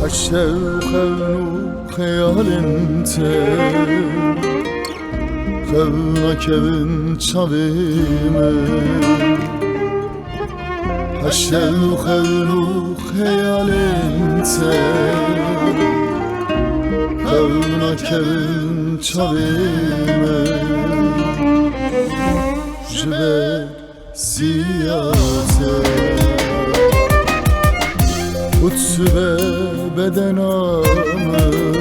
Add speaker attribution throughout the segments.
Speaker 1: الشوق خیال انته خونک بن چاویمه الشوق خیال انته خونک بن چاویمه جبه سیاسه Kutbe bedenamın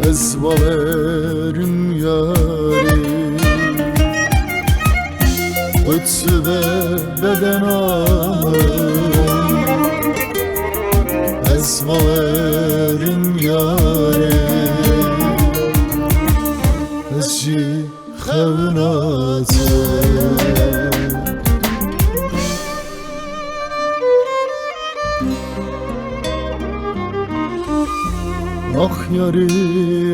Speaker 1: ezvalerin yari Kutbe bedenamın ezvalerin yari Ezci xevnatı Ah yari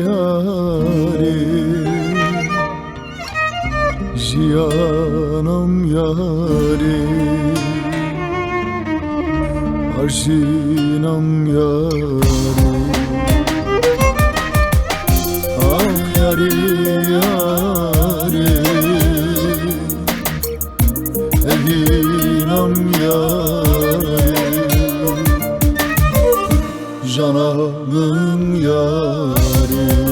Speaker 1: yari Jiyanam yari Arjinam yari Ah yari yari Evinam yari Cananım yâri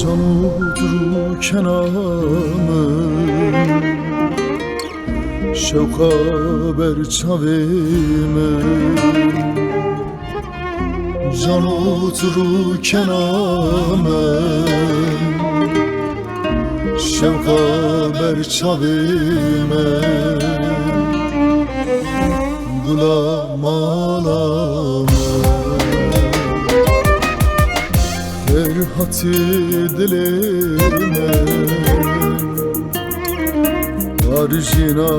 Speaker 1: Can odur kenamın Şevka ber çavimin Can odur kenamın Şevka ber çavimin Gulam alamın Ferhat-ı dilime Arjina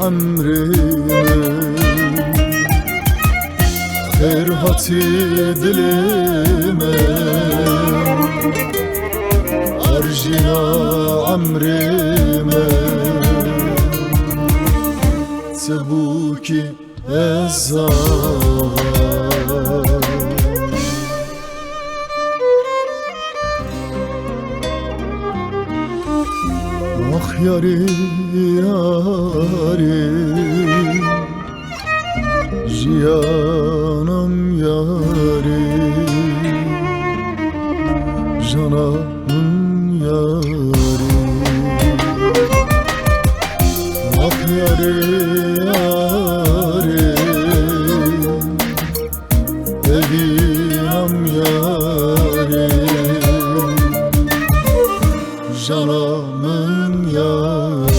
Speaker 1: amrime Ferhat-ı dilime Arjina amrime Tebuki ezar Ah yari yari Jiyanam yari Cananım yari Ah yari yari Evinam yari Cananım yari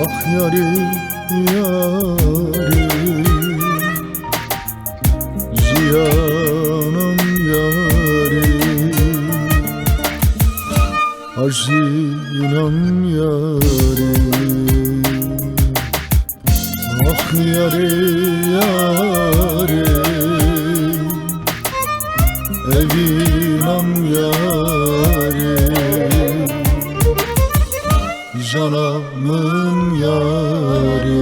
Speaker 1: Ah yari yari Jiyanam yari Arjinam yari Ah yari yari Evinam yari Cananım yari